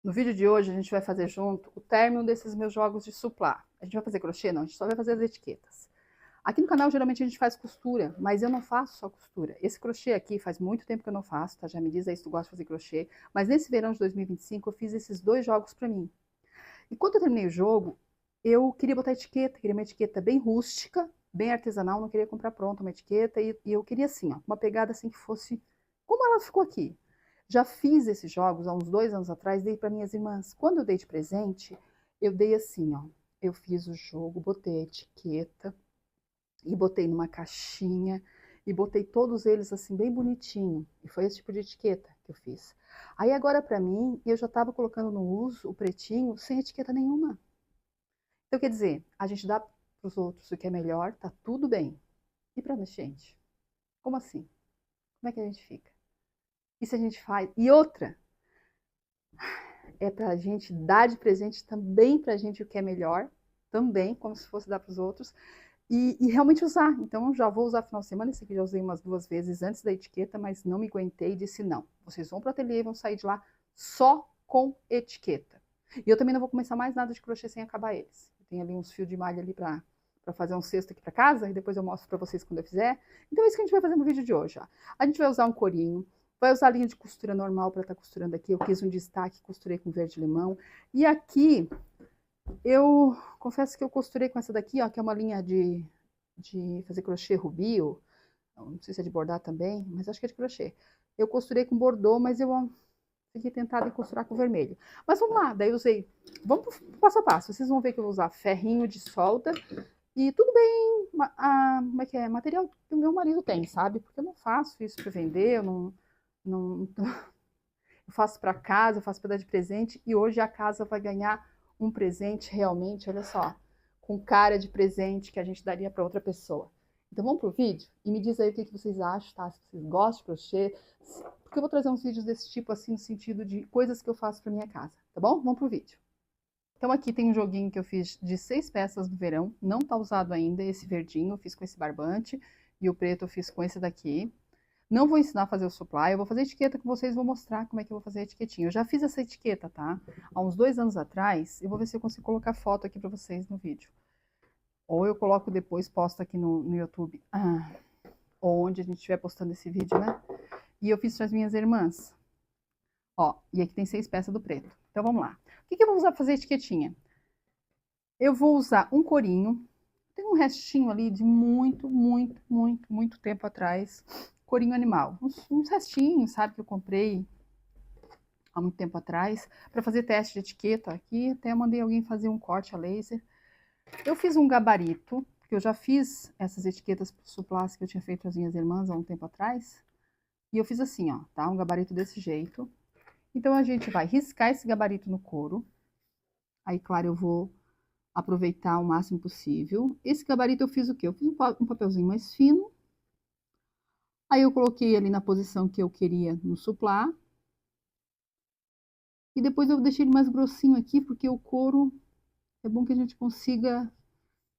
No vídeo de hoje, a gente vai fazer junto o término desses meus jogos de suplá. A gente vai fazer crochê? Não, a gente só vai fazer as etiquetas. Aqui no canal, geralmente, a gente faz costura, mas eu não faço só costura. Esse crochê aqui faz muito tempo que eu não faço, tá? Já me diz aí se tu gosta de fazer crochê. Mas nesse verão de 2025, eu fiz esses dois jogos pra mim. E quando eu terminei o jogo, eu queria botar etiqueta, queria uma etiqueta bem rústica, bem artesanal, não queria comprar pronta uma etiqueta, e eu queria assim, ó, uma pegada assim que fosse como ela ficou aqui. Já fiz esses jogos há uns 2 anos atrás, dei para minhas irmãs. Quando eu dei de presente, eu dei assim, ó. Eu fiz o jogo, botei a etiqueta e botei numa caixinha e botei todos eles assim bem bonitinho. E foi esse tipo de etiqueta que eu fiz. Aí agora para mim, eu já estava colocando no uso o pretinho sem etiqueta nenhuma. Então quer dizer, a gente dá para os outros o que é melhor, tá tudo bem. E para nós, gente? Como assim? Como é que a gente fica? E se a gente faz? E outra, é para a gente dar de presente também para a gente o que é melhor, também, como se fosse dar para os outros, e realmente usar. Então, já vou usar no final de semana, esse aqui já usei umas 2 vezes antes da etiqueta, mas não me aguentei e disse não. Vocês vão para o ateliê e vão sair de lá só com etiqueta. E eu também não vou começar mais nada de crochê sem acabar eles. Eu tenho ali uns fios de malha ali para fazer um cesto aqui para casa, e depois eu mostro para vocês quando eu fizer. Então é isso que a gente vai fazer no vídeo de hoje. Ó. A gente vai usar um corinho, vai usar a linha de costura normal para estar costurando aqui. Eu quis um destaque, costurei com verde-limão. E aqui, eu confesso que eu costurei com essa daqui, ó, que é uma linha de fazer crochê rubio. Não sei se é de bordar também, mas acho que é de crochê. Eu costurei com bordô, mas eu fiquei tentada em costurar com vermelho. Mas vamos lá, daí eu usei. Vamos pro passo a passo. Vocês vão ver que eu vou usar ferrinho de solda. E tudo bem, como é que é? Material que o meu marido tem, sabe? Porque eu não faço isso para vender, não, eu faço para casa, eu faço para dar de presente, e hoje a casa vai ganhar um presente realmente, olha só, com cara de presente que a gente daria para outra pessoa. Então vamos pro vídeo e me diz aí o que vocês acham, tá? Se vocês gostam de crochê, porque eu vou trazer uns vídeos desse tipo assim, no sentido de coisas que eu faço para minha casa, tá bom? Vamos pro vídeo. Então aqui tem um joguinho que eu fiz de 6 peças do verão, não tá usado ainda, esse verdinho eu fiz com esse barbante, e o preto eu fiz com esse daqui. Não vou ensinar a fazer o supply, eu vou fazer etiqueta com vocês, vou mostrar como é que eu vou fazer a etiquetinha. Eu já fiz essa etiqueta, tá? Há uns 2 anos atrás, eu vou ver se eu consigo colocar foto aqui para vocês no vídeo. Ou eu coloco depois, posto aqui no YouTube, ou onde a gente estiver postando esse vídeo, né? E eu fiz para as minhas irmãs. Ó, e aqui tem 6 peças do preto. Então vamos lá. O que eu vou usar para fazer a etiquetinha? Eu vou usar um corinho. Tem um restinho ali de muito tempo atrás. Corinho animal. Uns restinhos, sabe, que eu comprei há muito tempo atrás, para fazer teste de etiqueta aqui, até mandei alguém fazer um corte a laser. Eu fiz um gabarito, que eu já fiz essas etiquetas suplás que eu tinha feito as minhas irmãs há um tempo atrás, e eu fiz assim, ó, tá? Um gabarito desse jeito. Então a gente vai riscar esse gabarito no couro. Aí, claro, eu vou aproveitar o máximo possível. Esse gabarito eu fiz o quê? Eu fiz um papelzinho mais fino. Aí eu coloquei ali na posição que eu queria no suplá. E depois eu deixei ele mais grossinho aqui, porque o couro é bom que a gente consiga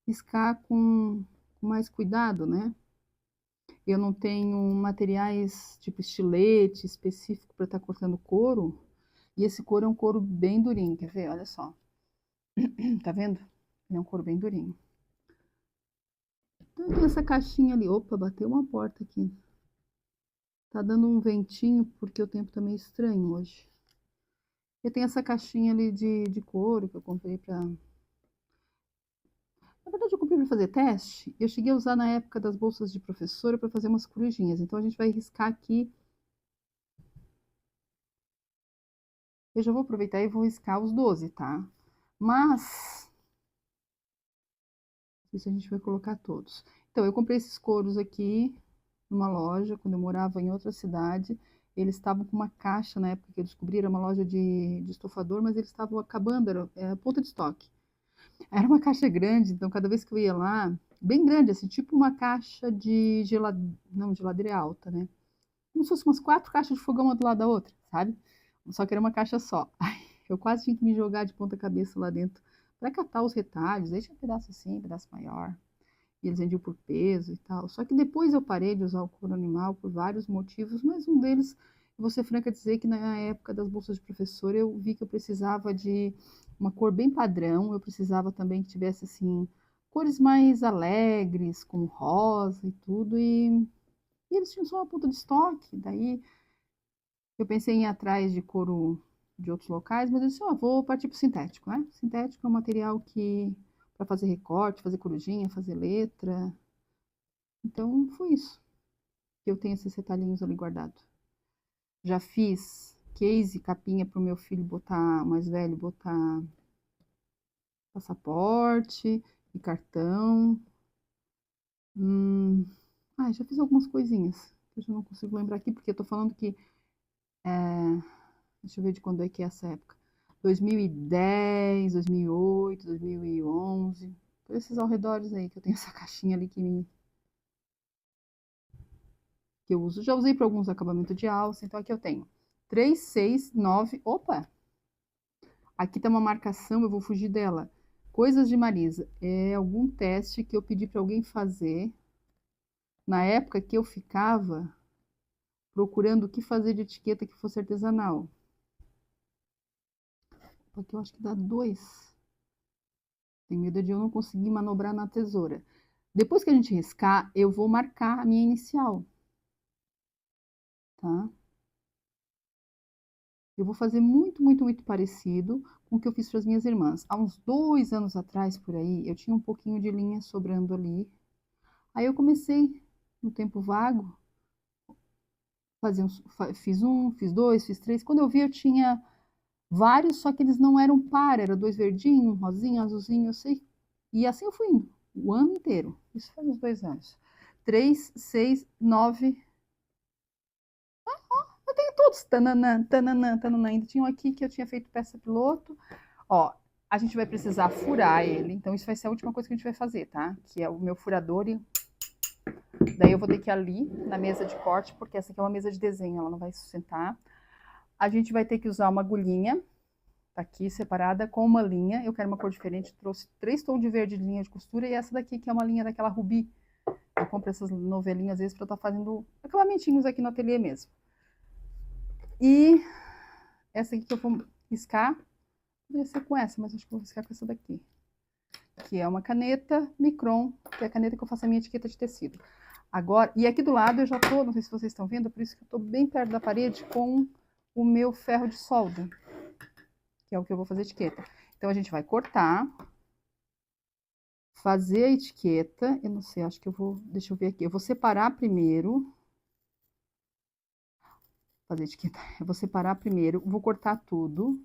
riscar com mais cuidado, né? Eu não tenho materiais tipo estilete específico para estar cortando couro. E esse couro é um couro bem durinho, quer ver? Olha só. Tá vendo? Ele é um couro bem durinho. Então, tem essa caixinha ali. Opa, bateu uma porta aqui. Tá dando um ventinho porque o tempo tá meio estranho hoje. Eu tenho essa caixinha ali de couro que eu comprei pra... Na verdade, eu comprei para fazer teste. Eu cheguei a usar na época das bolsas de professora para fazer umas corujinhas. Então, a gente vai riscar aqui. Eu já vou aproveitar e vou riscar os 12, tá? Mas, isso a gente vai colocar todos. Então, eu comprei esses couros aqui numa loja, quando eu morava em outra cidade. Eles estavam com uma caixa na época que eu descobri, era uma loja de estofador, mas eles estavam acabando, era ponta de estoque. Era uma caixa grande, então cada vez que eu ia lá, bem grande, assim, tipo uma caixa de geladeira, não, geladeira é alta, né? Como se fosse umas 4 caixas de fogão uma do lado da outra, sabe? Só que era uma caixa só. Eu quase tinha que me jogar de ponta cabeça lá dentro para catar os retalhos. Aí tinha um pedaço assim, um pedaço maior. E eles vendiam por peso e tal. Só que depois eu parei de usar o couro animal por vários motivos, mas um deles Vou ser franca a dizer que na época das bolsas de professor eu vi que eu precisava de uma cor bem padrão, eu precisava também que tivesse assim cores mais alegres, como rosa e tudo, e eles tinham só uma ponta de estoque, daí eu pensei em ir atrás de couro de outros locais, mas eu disse, ó, vou partir para o sintético, né? Sintético é um material que para fazer recorte, fazer corujinha, fazer letra. Então foi isso que eu tenho esses retalhinhos ali guardados. Já fiz case, capinha para o meu filho botar, mais velho, botar passaporte e cartão. Já fiz algumas coisinhas que eu já não consigo lembrar aqui, porque eu tô falando que. Deixa eu ver de quando é que é essa época. 2010, 2008, 2011. Por esses arredores aí que eu tenho essa caixinha ali que eu uso. Já usei para alguns acabamentos de alça, então aqui eu tenho 3, 6, 9. Opa! Aqui tá uma marcação, eu vou fugir dela. Coisas de Marisa. É algum teste que eu pedi para alguém fazer na época que eu ficava procurando o que fazer de etiqueta que fosse artesanal. Porque eu acho que dá 2. Tenho medo de eu não conseguir manobrar na tesoura. Depois que a gente riscar, eu vou marcar a minha inicial. Tá? Eu vou fazer muito, muito, muito parecido com o que eu fiz para as minhas irmãs. Há uns 2 anos atrás, por aí, eu tinha um pouquinho de linha sobrando ali. Aí eu comecei, no tempo vago, fiz um, fiz 2, fiz 3. Quando eu vi, eu tinha vários, só que eles não eram par, era 2 verdinhos, um rosinho, azulzinho, eu sei. E assim eu fui indo, o ano inteiro. Isso faz uns 2 anos. 3, 6, 9. Eu tenho todos. Tananã, tananã, tananã. Ainda tinha um aqui que eu tinha feito peça piloto. Ó, a gente vai precisar furar ele. Então, isso vai ser a última coisa que a gente vai fazer, tá? Que é o meu furador. E daí eu vou ter que ir ali na mesa de corte, porque essa aqui é uma mesa de desenho, ela não vai sustentar. A gente vai ter que usar uma agulhinha, tá aqui separada, com uma linha. Eu quero uma cor diferente. Trouxe 3 tons de verde de linha de costura e essa daqui que é uma linha daquela rubi. Eu compro essas novelinhas às vezes para eu estar fazendo acabamentinhos aqui no ateliê mesmo. E essa aqui que eu vou riscar, poderia ser com essa, mas acho que eu vou riscar com essa daqui. Que é uma caneta Micron, que é a caneta que eu faço a minha etiqueta de tecido. Agora, e aqui do lado eu já tô, não sei se vocês estão vendo, por isso que eu tô bem perto da parede com o meu ferro de solda, que é o que eu vou fazer etiqueta. Então a gente vai cortar, fazer a etiqueta, eu não sei, acho que eu vou, deixa eu ver aqui, eu vou separar primeiro, fazer etiqueta, eu vou separar primeiro, vou cortar tudo.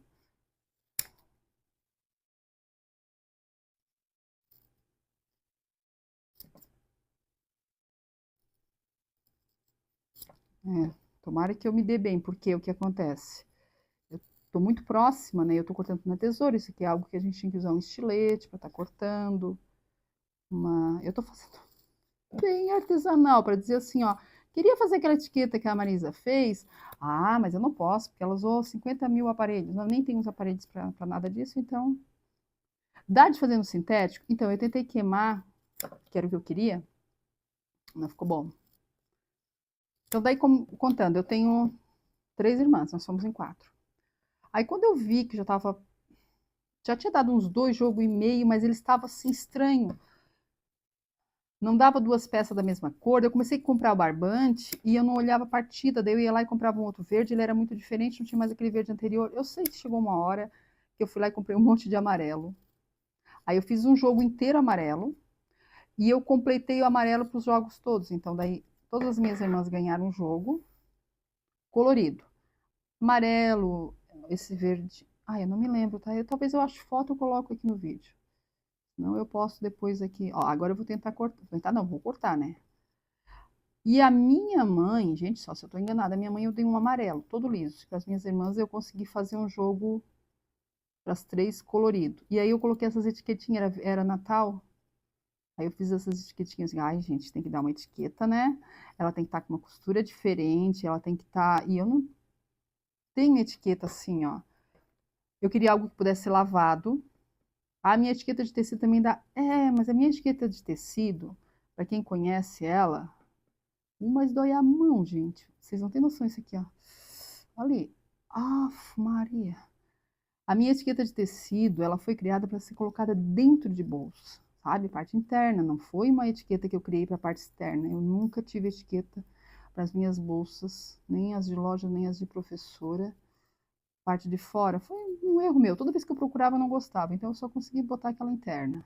Tomara que eu me dê bem, porque o que acontece? Eu tô muito próxima, né? Eu tô cortando na tesoura, isso aqui é algo que a gente tinha que usar um estilete para estar cortando. Eu tô fazendo bem artesanal, para dizer assim, ó, queria fazer aquela etiqueta que a Marisa fez. Ah, mas eu não posso, porque ela usou 50 mil aparelhos. Eu nem tenho os aparelhos para nada disso, então. Dá de fazer no sintético? Então, eu tentei queimar, que era o que eu queria, não ficou bom. Então, daí, contando, eu tenho 3 irmãs, nós somos em 4. Aí, quando eu vi que já tinha dado uns 2 jogos e meio, mas ele estava assim estranho. Não dava 2 peças da mesma cor. Eu comecei a comprar o barbante e eu não olhava a partida. Daí eu ia lá e comprava um outro verde. Ele era muito diferente, não tinha mais aquele verde anterior. Eu sei que chegou uma hora que eu fui lá e comprei um monte de amarelo. Aí eu fiz um jogo inteiro amarelo e eu completei o amarelo para os jogos todos. Então daí todas as minhas irmãs ganharam um jogo colorido. Amarelo, esse verde. Ah, eu não me lembro, tá? Talvez eu ache foto e coloco aqui no vídeo. Não, eu posso depois aqui. Ó, agora eu vou tentar cortar. Tentar não, vou cortar, né? E a minha mãe, gente, só se eu tô enganada, a minha mãe eu dei um amarelo, todo liso. Para as minhas irmãs eu consegui fazer um jogo para as 3 colorido. E aí eu coloquei essas etiquetinhas, era Natal. Aí eu fiz essas etiquetinhas assim, ai, gente, tem que dar uma etiqueta, né? Ela tem que estar com uma costura diferente, ela tem que estar. E eu não tenho etiqueta assim, ó. Eu queria algo que pudesse ser lavado. A minha etiqueta de tecido também dá. Mas a minha etiqueta de tecido, para quem conhece ela, mas dói a mão, gente. Vocês não têm noção disso aqui, ó. Ali. Maria. A minha etiqueta de tecido, ela foi criada para ser colocada dentro de bolsa, sabe? Parte interna, não foi uma etiqueta que eu criei para a parte externa. Eu nunca tive etiqueta para as minhas bolsas, nem as de loja, nem as de professora. Parte de fora foi um erro meu. Toda vez que eu procurava, eu não gostava. Então, eu só consegui botar aquela interna.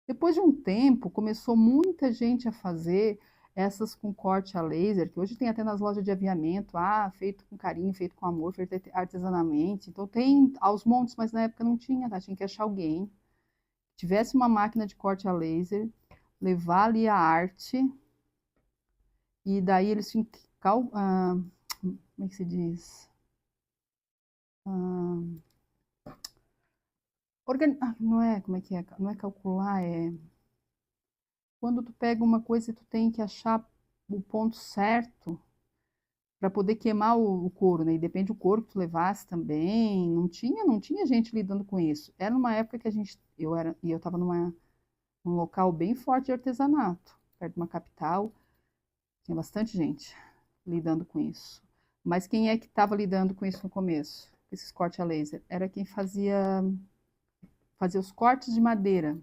Depois de um tempo, começou muita gente a fazer essas com corte a laser, que hoje tem até nas lojas de aviamento, feito com carinho, feito com amor, feito artesanamente. Então tem aos montes, mas na época não tinha, tá? Tinha que achar alguém que tivesse uma máquina de corte a laser, levar ali a arte, e daí eles tinham que como é que se diz? Ah, não é, como é que é? Não é calcular, é quando tu pega uma coisa e tu tem que achar o ponto certo para poder queimar o couro, né? E depende do couro que tu levasse também. Não tinha gente lidando com isso. Era numa época que eu estava num local bem forte de artesanato, perto de uma capital, tinha bastante gente lidando com isso. Mas quem é que estava lidando com isso no começo? Esses cortes a laser? Era quem fazia os cortes de madeira,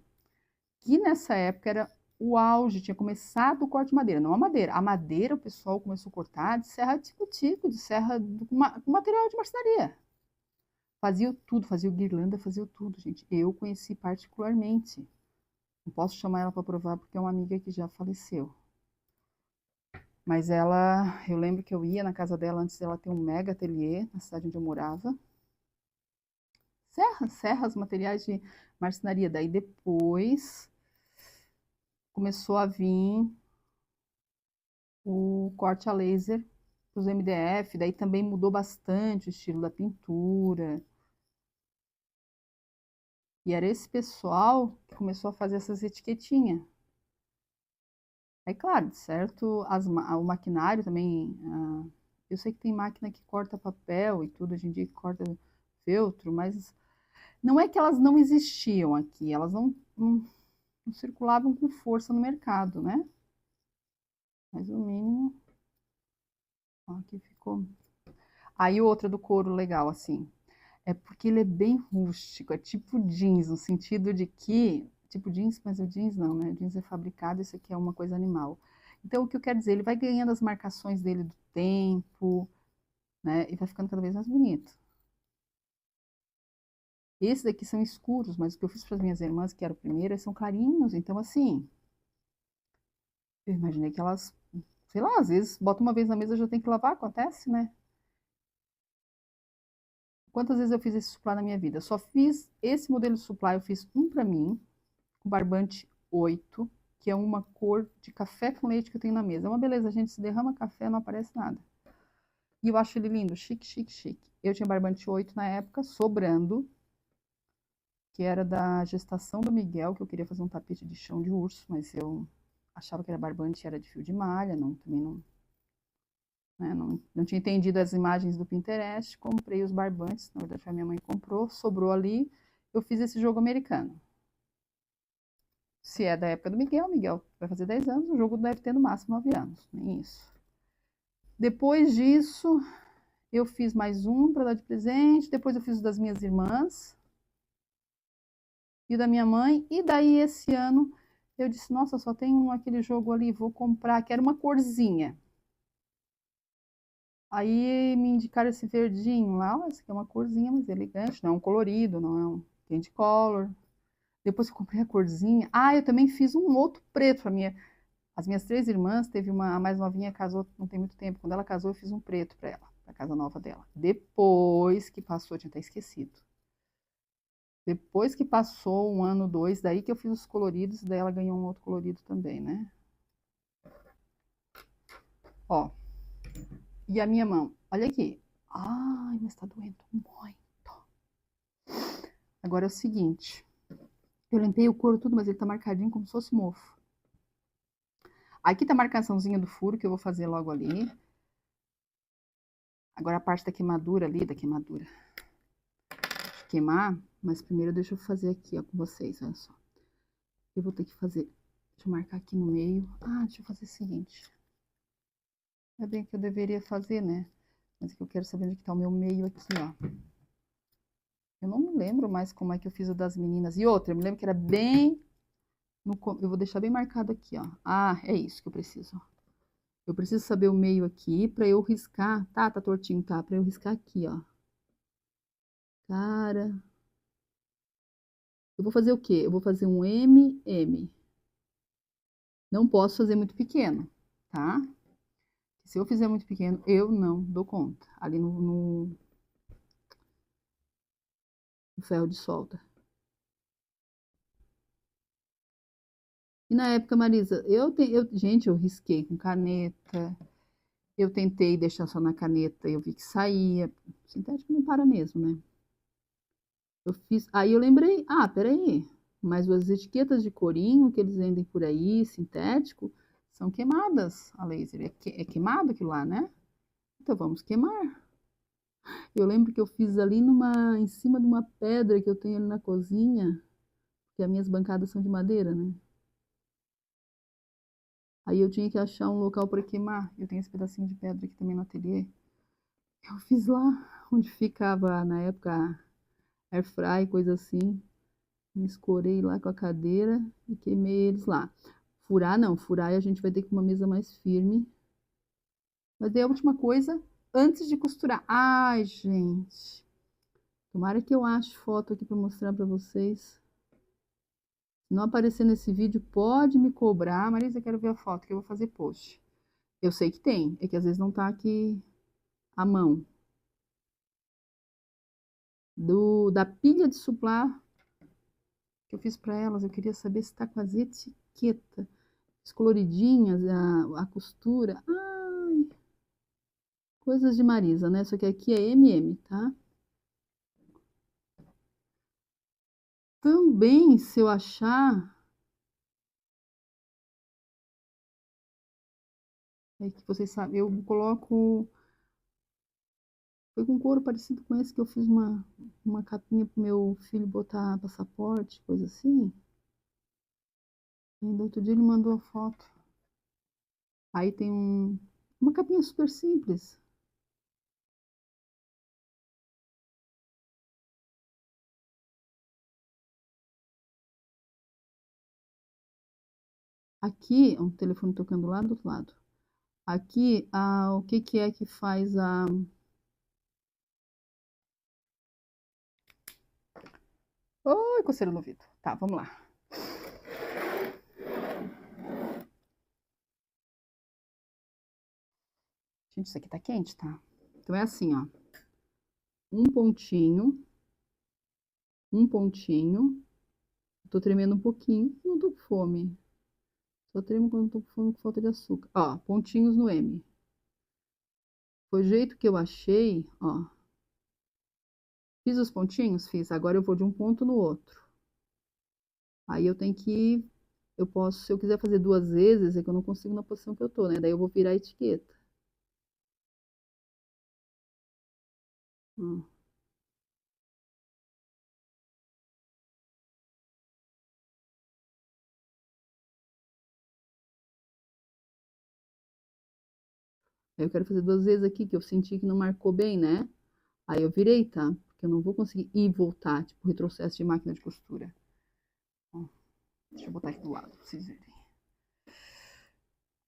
que nessa época era o auge, tinha começado o corte de madeira, não a madeira. A madeira o pessoal começou a cortar de serra tico-tico, de serra com material de marcenaria. Fazia tudo, fazia guirlanda, fazia tudo, gente. Eu conheci particularmente. Não posso chamar ela para provar porque é uma amiga que já faleceu. Mas eu lembro que eu ia na casa dela antes dela ter um mega ateliê na cidade onde eu morava. Serras, materiais de marcenaria. Daí depois começou a vir o corte a laser para os MDF, daí também mudou bastante o estilo da pintura. E era esse pessoal que começou a fazer essas etiquetinhas. Aí, claro, certo, o maquinário também. Eu sei que tem máquina que corta papel e tudo, hoje em dia que corta feltro, mas não é que elas não existiam aqui, elas não circulavam com força no mercado, né? Mas o mínimo. Ó, aqui ficou. Aí outra do couro legal, assim. É porque ele é bem rústico, é tipo jeans, no sentido de que, tipo jeans, mas o jeans não, né? O jeans é fabricado, isso aqui é uma coisa animal. Então, o que eu quero dizer, ele vai ganhando as marcações dele do tempo, né? E vai ficando cada vez mais bonito. Esses daqui são escuros, mas o que eu fiz para as minhas irmãs, que era o primeiro, são clarinhos. Então, assim, eu imaginei que elas, sei lá, às vezes bota uma vez na mesa já tem que lavar, acontece, né? Quantas vezes eu fiz esse suplá na minha vida? Eu só fiz esse modelo de suplá, eu fiz um para mim, com barbante 8, que é uma cor de café com leite que eu tenho na mesa. É uma beleza, a gente se derrama café, não aparece nada. E eu acho ele lindo, chique, chique, chique. Eu tinha barbante 8 na época, sobrando, que era da gestação do Miguel, que eu queria fazer um tapete de chão de urso, mas eu achava que era barbante, era de fio de malha, também não, né, não tinha entendido as imagens do Pinterest, comprei os barbantes, na verdade a minha mãe comprou, sobrou ali, eu fiz esse jogo americano. Se é da época do Miguel vai fazer 10 anos, o jogo deve ter no máximo 9 anos, nem isso. Depois disso, eu fiz mais um para dar de presente, depois eu fiz o das minhas irmãs e o da minha mãe, e daí esse ano eu disse, nossa, só tem aquele jogo ali, vou comprar, que era uma corzinha. Aí me indicaram esse verdinho lá, esse aqui é uma corzinha, mas elegante, não é um colorido, não é um candy color. Depois que eu comprei a corzinha, eu também fiz um outro preto para minha. As minhas três irmãs, teve a mais novinha, casou não tem muito tempo. Quando ela casou, eu fiz um preto para ela, para a casa nova dela. Depois que passou, eu tinha até esquecido. Depois que passou um ano, dois, daí que eu fiz os coloridos, daí ela ganhou um outro colorido também, né? Ó, e a minha mão, olha aqui. Ai, mas tá doendo muito. Agora é o seguinte, eu limpei o couro tudo, mas ele tá marcadinho como se fosse mofo. Aqui tá a marcaçãozinha do furo que eu vou fazer logo ali. Agora a parte da queimadura ali, queimar, mas primeiro deixa eu fazer aqui, ó, com vocês, olha só. Eu vou ter que fazer, deixa eu marcar aqui no meio. Deixa eu fazer o seguinte. É bem que eu deveria fazer, né? Mas que eu quero saber onde que tá o meu meio aqui, ó. Eu não me lembro mais como é que eu fiz o das meninas. E outra, eu me lembro que era bem... Eu vou deixar bem marcado aqui, ó. Ah, é isso que eu preciso. Eu preciso saber o meio aqui pra eu riscar. Tá tortinho, tá? Pra eu riscar aqui, ó. Cara... Eu vou fazer o quê? Eu vou fazer um MM. Não posso fazer muito pequeno, tá? Se eu fizer muito pequeno, eu não dou conta. Ali no ferro de solda. E na época, Marisa, gente, eu risquei com caneta. Eu tentei deixar só na caneta, eu vi que saía. Sintético não para mesmo, né? Eu fiz. Aí eu lembrei, peraí. Mas as etiquetas de corinho que eles vendem por aí, sintético, são queimadas a laser. É queimado aquilo lá, né? Então vamos queimar. Eu lembro que eu fiz ali em cima de uma pedra que eu tenho ali na cozinha, que as minhas bancadas são de madeira, né? Aí eu tinha que achar um local para queimar. Eu tenho esse pedacinho de pedra aqui também no ateliê. Eu fiz lá onde ficava, na época, airfry, coisa assim. Me escorei lá com a cadeira e queimei eles lá. Furar não, furar a gente vai ter que uma mesa mais firme. Mas daí a última coisa, antes de costurar. Ai, gente. Tomara que eu ache foto aqui para mostrar para vocês. Se não aparecer nesse vídeo, pode me cobrar. Marisa, eu quero ver a foto que eu vou fazer post. Eu sei que tem, é que às vezes não tá aqui à mão. Da pilha de suplá que eu fiz para elas, eu queria saber se tá com as etiquetas. As coloridinhas, a costura. Ai, coisas de Marisa, né? Só que aqui é MM, tá? Também, se eu achar... É que vocês sabem, eu coloco... Foi com couro parecido com esse que eu fiz uma capinha pro meu filho botar passaporte, coisa assim. E no outro dia ele mandou a foto. Aí tem uma capinha super simples. Aqui, o telefone tocando lá do outro lado. Aqui, o que que é que faz a... Oi, coceira no ouvido. Tá, vamos lá. Gente, isso aqui tá quente, tá? Então é assim, ó. Um pontinho. Um pontinho. Tô tremendo um pouquinho. Não tô com fome. Só tremo quando tô com fome com falta de açúcar. Ó, pontinhos no M. Foi o jeito que eu achei, ó. Fiz os pontinhos? Fiz. Agora eu vou de um ponto no outro. Aí eu tenho que... Eu posso, se eu quiser fazer duas vezes, é que eu não consigo na posição que eu tô, né? Daí eu vou virar a etiqueta. Ó. Aí eu quero fazer duas vezes aqui, que eu senti que não marcou bem, né? Aí eu virei, tá? Porque eu não vou conseguir ir e voltar, tipo, retrocesso de máquina de costura. Ó, deixa eu botar aqui do lado pra vocês verem.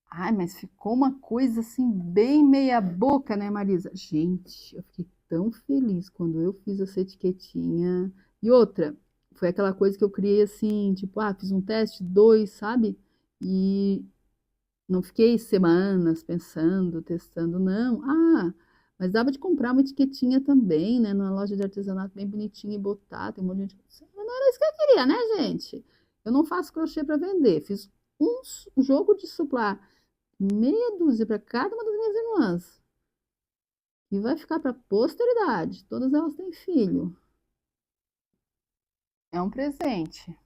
Ai, mas ficou uma coisa assim, bem meia boca, né, Marisa? Gente, eu fiquei tão feliz quando eu fiz essa etiquetinha. E outra, foi aquela coisa que eu criei assim, tipo, fiz um teste, dois, sabe? E não fiquei semanas pensando, testando, não. Mas dava de comprar uma etiquetinha também, né? Numa loja de artesanato bem bonitinha e botar. Tem um monte de gente. Não era isso que eu queria, né, gente? Eu não faço crochê para vender. Fiz um jogo de suplá, meia dúzia para cada uma das minhas irmãs. E vai ficar para posteridade. Todas elas têm filho. É um presente.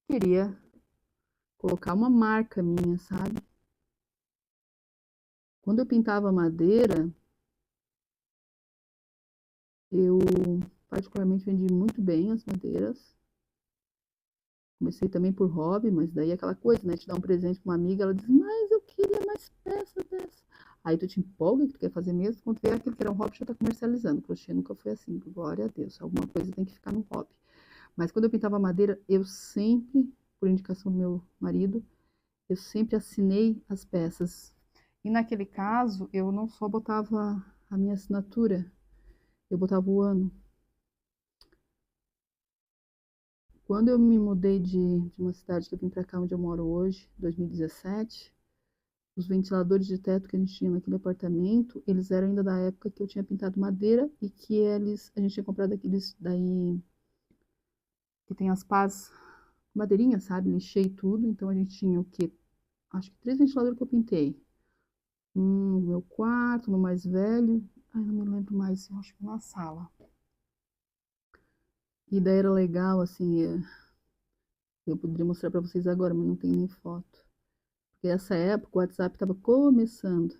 Queria colocar uma marca minha, sabe? Quando eu pintava madeira, eu particularmente vendi muito bem as madeiras. Comecei também por hobby, mas daí é aquela coisa, né? Te dar um presente para uma amiga, ela diz, mas eu queria mais peça dessa. Aí tu te empolga que tu quer fazer mesmo, quando vê aquilo que era um hobby já tá comercializando. Crochê nunca foi assim, glória a Deus. Alguma coisa tem que ficar no hobby. Mas quando eu pintava madeira, eu sempre, por indicação do meu marido, eu sempre assinei as peças. E naquele caso, eu não só botava a minha assinatura, eu botava o ano. Quando eu me mudei de uma cidade que eu vim para cá onde eu moro hoje, 2017, os ventiladores de teto que a gente tinha naquele apartamento, eles eram ainda da época que eu tinha pintado madeira e que a gente tinha comprado aqueles daí que tem as pás madeirinha, sabe? Lixei tudo, então a gente tinha o quê? Acho que 3 ventiladores que eu pintei. Um no meu quarto, no mais velho. Ai, não me lembro mais, eu acho que na sala. E daí era legal, assim, eu poderia mostrar pra vocês agora, mas não tem nem foto. Porque nessa época o WhatsApp estava começando.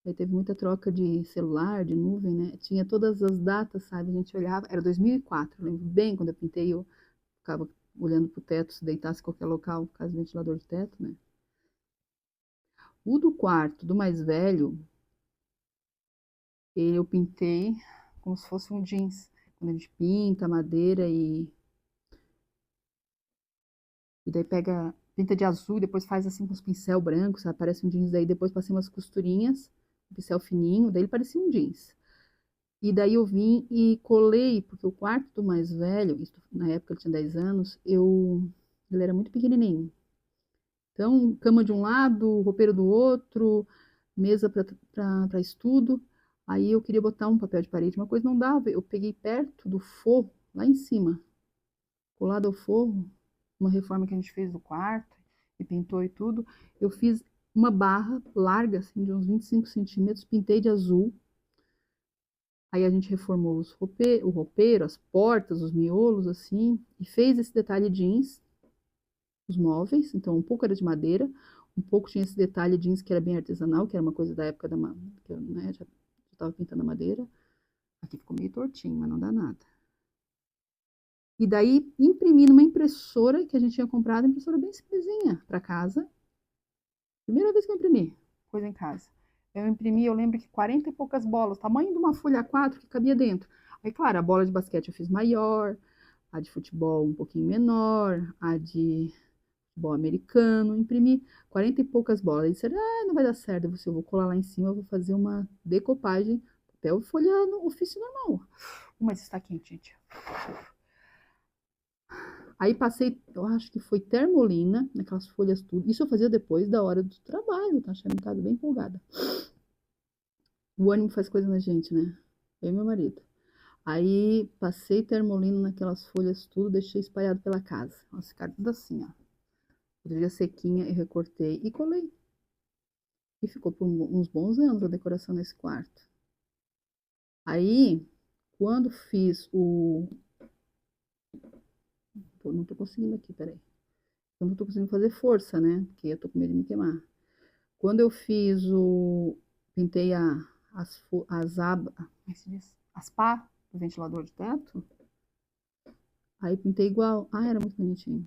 Aí teve muita troca de celular, de nuvem, né? Tinha todas as datas, sabe? A gente olhava, era 2004, eu lembro bem quando eu pintei, eu ficava olhando pro teto, se deitasse em qualquer local, por causa do ventilador de teto, né? O do quarto, do mais velho, eu pintei como se fosse um jeans. Quando a gente pinta madeira e daí pega, pinta de azul e depois faz assim com os pincel brancos, sabe? Parece um jeans, daí depois passei umas costurinhas, um pincel fininho, daí ele parecia um jeans. E daí eu vim e colei, porque o quarto do mais velho, isso, na época ele tinha 10 anos, ele era muito pequenininho. Então, cama de um lado, roupeiro do outro, mesa para estudo. Aí eu queria botar um papel de parede, uma coisa não dava. Eu peguei perto do forro, lá em cima, colado ao forro, uma reforma que a gente fez do quarto, e pintou e tudo. Eu fiz uma barra larga, assim, de uns 25 centímetros, pintei de azul. Aí a gente reformou o roupeiro, as portas, os miolos, assim, e fez esse detalhe jeans, os móveis. Então, um pouco era de madeira, um pouco tinha esse detalhe jeans que era bem artesanal, que era uma coisa da época que eu, né, já estava pintando a madeira. Aqui ficou meio tortinho, mas não dá nada. E daí imprimi numa impressora que a gente tinha comprado, impressora bem simplesinha para casa. Primeira vez que eu imprimi coisa em casa. Eu imprimi, eu lembro que 40 e poucas bolas, tamanho de uma folha A4 que cabia dentro. Aí, claro, a bola de basquete eu fiz maior, a de futebol um pouquinho menor, a de futebol americano. Imprimi 40 e poucas bolas. E disseram, não vai dar certo. Eu vou colar lá em cima, eu vou fazer uma decopagem, papel folha no ofício normal. Mas está quente, gente. Aí passei, eu acho que foi termolina, naquelas folhas tudo. Isso eu fazia depois da hora do trabalho, tá? Tinha ficado bem empolgada. O ânimo faz coisa na gente, né? Eu e meu marido. Aí passei termolina naquelas folhas tudo, deixei espalhado pela casa. Elas ficaram tudo assim, ó. Outro dia sequinha, eu recortei e colei. E ficou por uns bons anos a decoração nesse quarto. Aí, quando fiz o... Não tô conseguindo aqui, peraí. Eu não tô conseguindo fazer força, né? Porque eu tô com medo de me queimar. Quando eu fiz o... Pintei as abas... Como é que se diz? As pá do ventilador de teto. Aí pintei igual. Ah, era muito bonitinho.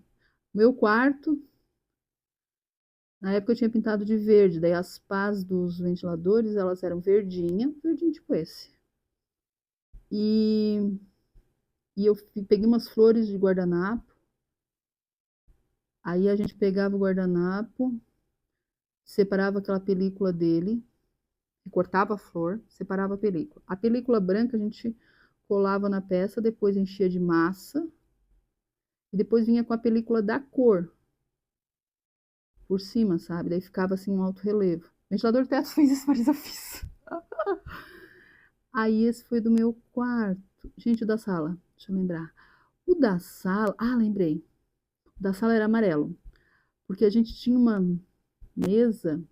Meu quarto, na época eu tinha pintado de verde, daí as pás dos ventiladores, elas eram verdinha, verdinho tipo esse. E, e eu peguei umas flores de guardanapo, aí a gente pegava o guardanapo, separava aquela película dele, cortava a flor, separava a película. A película branca a gente colava na peça, depois enchia de massa, e depois vinha com a película da cor por cima, sabe? Daí ficava assim um alto relevo. O ventilador de teto fez isso, mas eu fiz. Aí esse foi do meu quarto. Gente, o da sala, deixa eu lembrar. O da sala, lembrei. O da sala era amarelo, porque a gente tinha uma mesa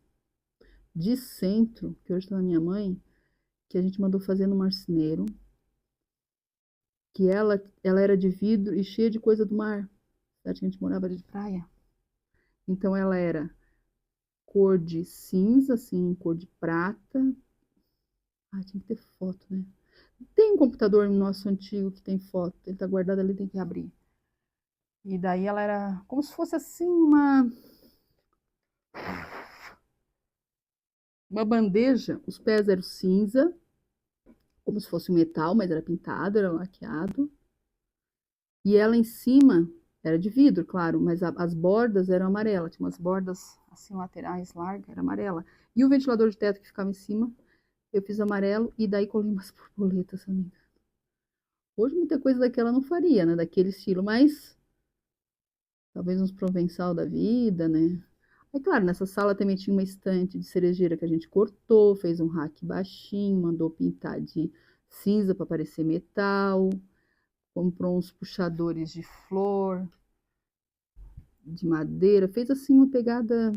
de centro, que hoje está na minha mãe, que a gente mandou fazer no marceneiro, que ela era de vidro e cheia de coisa do mar. A gente morava de praia. Então ela era cor de cinza, assim, cor de prata. Tinha que ter foto, né? Tem um computador nosso antigo que tem foto, ele tá guardado ali, tem que abrir. E daí ela era como se fosse assim uma... Uma bandeja, os pés eram cinza, como se fosse um metal, mas era pintado, era laqueado. E ela em cima era de vidro, claro, mas as bordas eram amarelas, tinha umas bordas assim laterais largas, era amarela. E o ventilador de teto que ficava em cima, eu fiz amarelo e daí colei umas borboletas, amiga. Hoje muita coisa daquela eu não faria, né, daquele estilo, mas talvez uns provençal da vida, né? É claro, nessa sala também tinha uma estante de cerejeira que a gente cortou, fez um rack baixinho, mandou pintar de cinza para parecer metal, comprou uns puxadores de flor, de madeira, fez assim uma pegada.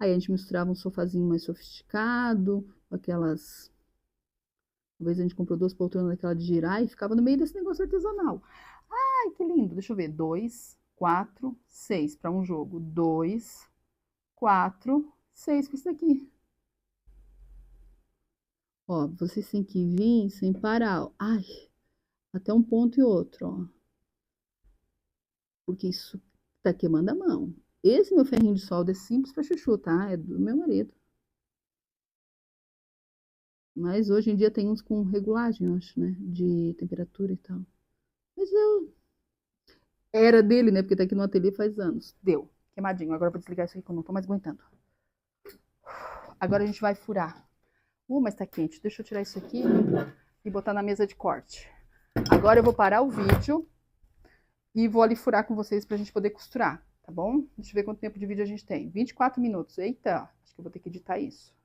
Aí a gente misturava um sofazinho mais sofisticado, aquelas. Uma vez a gente comprou 2 poltronas daquela de girar e ficava no meio desse negócio artesanal. Ai, que lindo! Deixa eu ver. 2, 4, 6 para um jogo. 2, 4, 6 com isso daqui. Ó, vocês têm que vir sem parar. Ai, até um ponto e outro, ó. Porque isso tá queimando a mão. Esse meu ferrinho de solda é simples pra chuchu, tá? É do meu marido. Mas hoje em dia tem uns com regulagem, eu acho, né? De temperatura e tal. Mas eu. Era dele, né? Porque tá aqui no ateliê faz anos. Deu. Queimadinho. Agora eu vou desligar isso aqui que eu não tô mais aguentando. Agora a gente vai furar. Mas tá quente. Deixa eu tirar isso aqui e botar na mesa de corte. Agora eu vou parar o vídeo e vou ali furar com vocês pra gente poder costurar, tá bom? Deixa eu ver quanto tempo de vídeo a gente tem. 24 minutos. Eita, acho que eu vou ter que editar isso.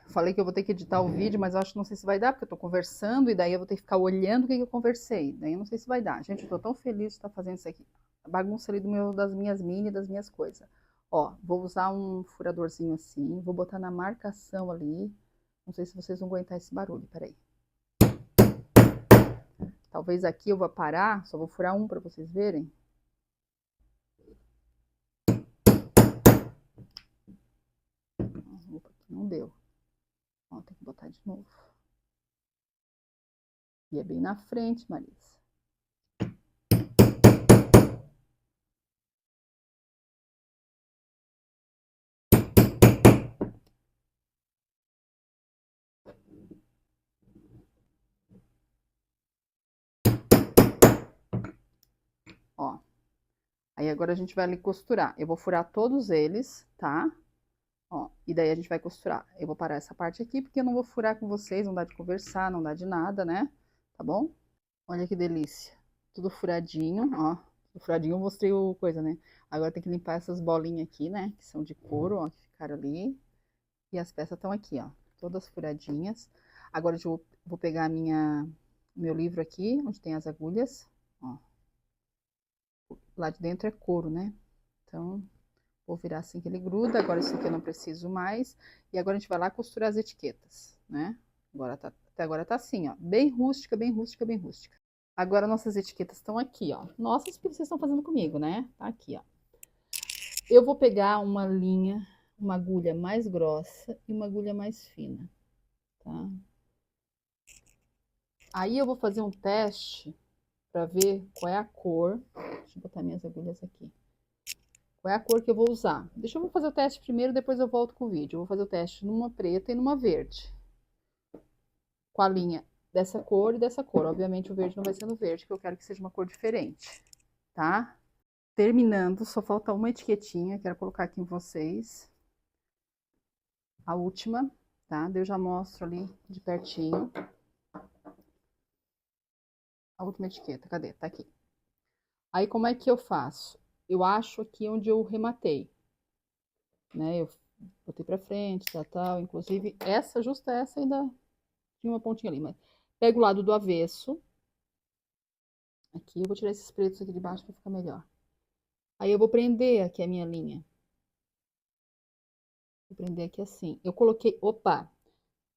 Falei que eu vou ter que editar o vídeo, mas eu acho que não sei se vai dar, porque eu tô conversando e daí eu vou ter que ficar olhando o que eu conversei. Daí eu não sei se vai dar. Gente, eu tô tão feliz de estar fazendo isso aqui. A bagunça ali das minhas mini, das minhas coisas. Ó, vou usar um furadorzinho assim, vou botar na marcação ali. Não sei se vocês vão aguentar esse barulho, peraí. Talvez aqui eu vou parar, só vou furar um pra vocês verem. Opa, não deu. Ó, tem que botar de novo. E é bem na frente, Marisa. Ó. Aí agora a gente vai ali costurar. Eu vou furar todos eles, tá? Ó, e daí a gente vai costurar. Eu vou parar essa parte aqui, porque eu não vou furar com vocês, não dá de conversar, não dá de nada, né? Tá bom? Olha que delícia. Tudo furadinho, ó. Tudo furadinho, eu mostrei o coisa, né? Agora tem que limpar essas bolinhas aqui, né? Que são de couro, ó, que ficaram ali. E as peças estão aqui, ó. Todas furadinhas. Agora eu vou pegar meu livro aqui, onde tem as agulhas, ó. Lá de dentro é couro, né? Então, vou virar assim que ele gruda. Agora isso aqui eu não preciso mais. E agora a gente vai lá costurar as etiquetas, né? Até agora tá assim, ó. Bem rústica, bem rústica, bem rústica. Agora nossas etiquetas estão aqui, ó. Nossas que vocês estão fazendo comigo, né? Tá aqui, ó. Eu vou pegar uma linha, uma agulha mais grossa e uma agulha mais fina, tá? Aí eu vou fazer um teste para ver qual é a cor. Deixa eu botar minhas agulhas aqui. Qual é a cor que eu vou usar? Deixa eu fazer o teste primeiro, depois eu volto com o vídeo. Eu vou fazer o teste numa preta e numa verde. Com a linha dessa cor e dessa cor. Obviamente o verde não vai ser no verde, porque eu quero que seja uma cor diferente, tá? Terminando, só falta uma etiquetinha, quero colocar aqui em vocês. A última, tá? Daí eu já mostro ali de pertinho. A última etiqueta, cadê? Tá aqui. Aí como é que eu faço? Eu acho aqui onde eu rematei, né? Eu botei pra frente, tal. Inclusive, justa essa ainda tinha uma pontinha ali, mas pego o lado do avesso. Aqui, eu vou tirar esses pretos aqui de baixo pra ficar melhor. Aí eu vou prender aqui a minha linha. Vou prender aqui assim. Eu coloquei,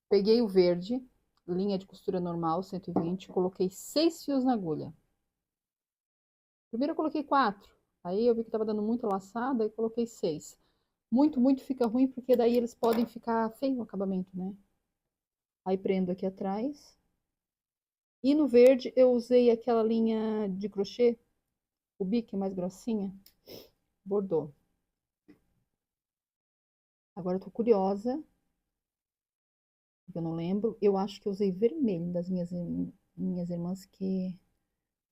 peguei o verde, linha de costura normal, 120, coloquei 6 fios na agulha. Primeiro eu coloquei 4, aí eu vi que tava dando muita laçada, aí coloquei 6. Muito, muito fica ruim, porque daí eles podem ficar feio o acabamento, né? Aí prendo aqui atrás. E no verde eu usei aquela linha de crochê, o bique mais grossinha, bordô. Agora eu tô curiosa porque eu não lembro. Eu acho que eu usei vermelho das minhas irmãs que...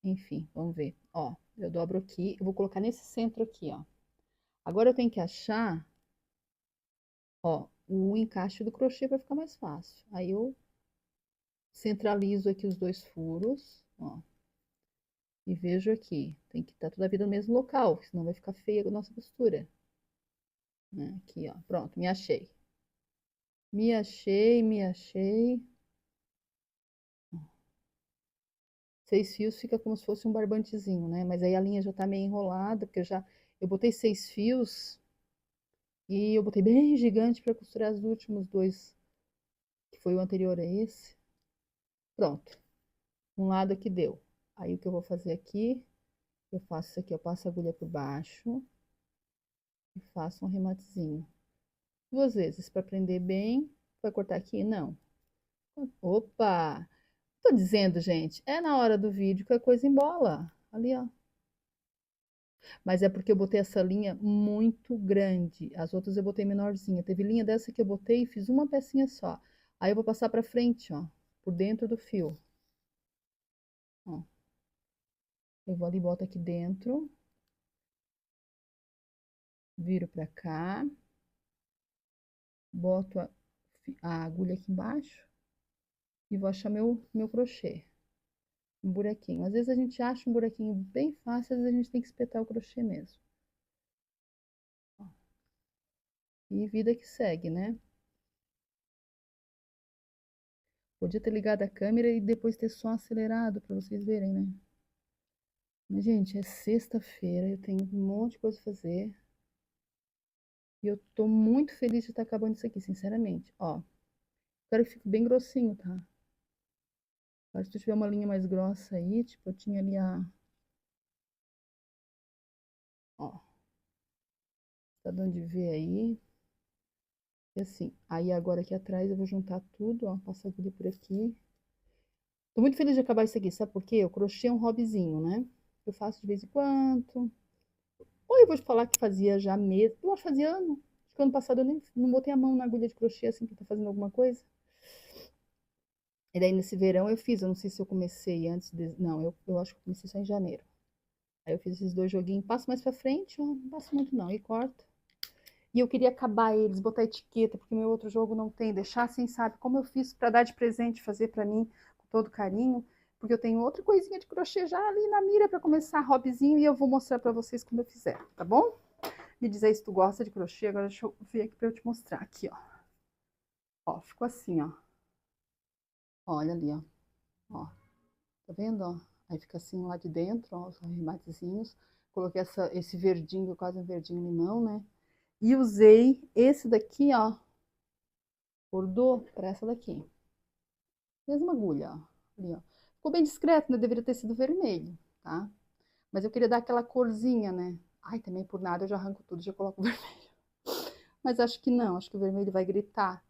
Enfim, vamos ver. Ó, eu dobro aqui, eu vou colocar nesse centro aqui, ó. Agora eu tenho que achar, ó, o encaixe do crochê para ficar mais fácil. Aí eu centralizo aqui os dois furos, ó. E vejo aqui, tem que estar toda a vida no mesmo local, senão vai ficar feia a nossa costura. Né? Aqui, ó, pronto, me achei. Me achei, me achei. 6 fios fica como se fosse um barbantezinho, né? Mas aí a linha já tá meio enrolada, porque eu botei 6 fios e eu botei bem gigante para costurar os últimos dois, que foi o anterior a esse. Pronto. Um lado aqui deu. Aí o que eu vou fazer aqui, eu faço isso aqui, eu passo a agulha por baixo e faço um rematezinho. 2 vezes para prender bem. Vai cortar aqui? Não. Opa! Tô dizendo, gente, é na hora do vídeo que a coisa embola. Ali, ó. Mas é porque eu botei essa linha muito grande. As outras eu botei menorzinha. Teve linha dessa que eu botei e fiz uma pecinha só. Aí eu vou passar pra frente, ó, por dentro do fio. Ó. Eu vou ali, boto aqui dentro. Viro pra cá. Boto a agulha aqui embaixo. E vou achar meu crochê. Um buraquinho. Às vezes a gente acha um buraquinho bem fácil, às vezes a gente tem que espetar o crochê mesmo. Ó. E vida que segue, né? Podia ter ligado a câmera e depois ter som acelerado para vocês verem, né? Mas, gente, é sexta-feira, eu tenho um monte de coisa a fazer. E eu tô muito feliz de estar acabando isso aqui, sinceramente. Ó, quero que fique bem grossinho, tá? Agora, se tu tiver uma linha mais grossa aí, tipo, eu tinha ali a... Ó, tá dando de ver aí. E assim, aí agora aqui atrás eu vou juntar tudo, ó, passa a agulha por aqui. Tô muito feliz de acabar isso aqui, sabe por quê? O crochê é um hobbyzinho, né? Eu faço de vez em quando. Ou eu vou te falar que fazia já mesmo. Eu acho que fazia ano. Acho que ano passado eu nem não botei a mão na agulha de crochê assim pra estar fazendo alguma coisa. E daí nesse verão eu fiz, eu não sei se eu comecei antes de... Não, eu acho que eu comecei só em janeiro. Aí eu fiz esses 2 joguinhos, passo mais pra frente, ó, não passo muito não, e corto. E eu queria acabar eles, botar etiqueta, porque meu outro jogo não tem, deixar assim, sabe? Como eu fiz pra dar de presente, fazer pra mim com todo carinho, porque eu tenho outra coisinha de crochê já ali na mira pra começar hobbyzinho e eu vou mostrar pra vocês como eu fizer, tá bom? Me diz aí se tu gosta de crochê, agora deixa eu ver aqui pra eu te mostrar, aqui, ó. Ó, ficou assim, ó. Olha ali, ó. Ó. Tá vendo, ó? Aí fica assim lá de dentro, ó, os arrematezinhos. Coloquei esse verdinho, quase um verdinho limão, né? E usei esse daqui, ó, bordô para essa daqui. Mesma agulha, ó. Ali, ó. Ficou bem discreto, né? Deveria ter sido vermelho, tá? Mas eu queria dar aquela corzinha, né? Ai, também por nada eu já arranco tudo, já coloco vermelho. Mas acho que não, acho que o vermelho vai gritar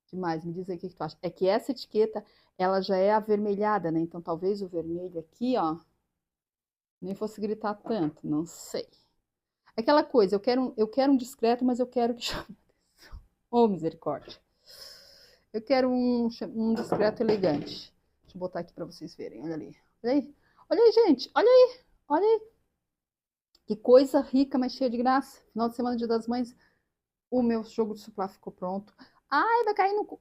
demais. Me diz aí o que tu acha. É que essa etiqueta, ela já é avermelhada, né? Então talvez o vermelho aqui, ó, nem fosse gritar tanto, não sei. Aquela coisa, eu quero um discreto, mas eu quero que chame atenção. Oh, misericórdia. Eu quero um discreto elegante. Deixa eu botar aqui para vocês verem, olha ali. Olha aí, gente, olha aí, olha aí. Que coisa rica, mas cheia de graça. Final de semana, Dia das Mães, o meu jogo de suplá ficou pronto. Ai, vai cair no...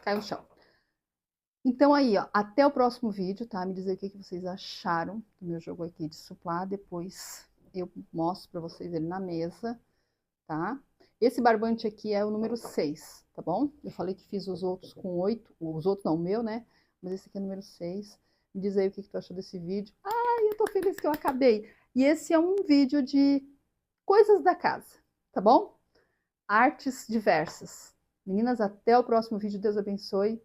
Caiu no chão. Então aí, ó, até o próximo vídeo, tá? Me dizer o que vocês acharam do meu jogo aqui de suplá. Depois eu mostro pra vocês ele na mesa, tá? Esse barbante aqui é o número 6, tá bom? Eu falei que fiz os outros com 8, os outros não, o meu, né? Mas esse aqui é o número 6. Me diz aí o que tu achou desse vídeo. Ai, eu tô feliz que eu acabei. E esse é um vídeo de coisas da casa, tá bom? Artes diversas. Meninas, até o próximo vídeo. Deus abençoe.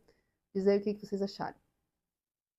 Diz aí o que vocês acharam.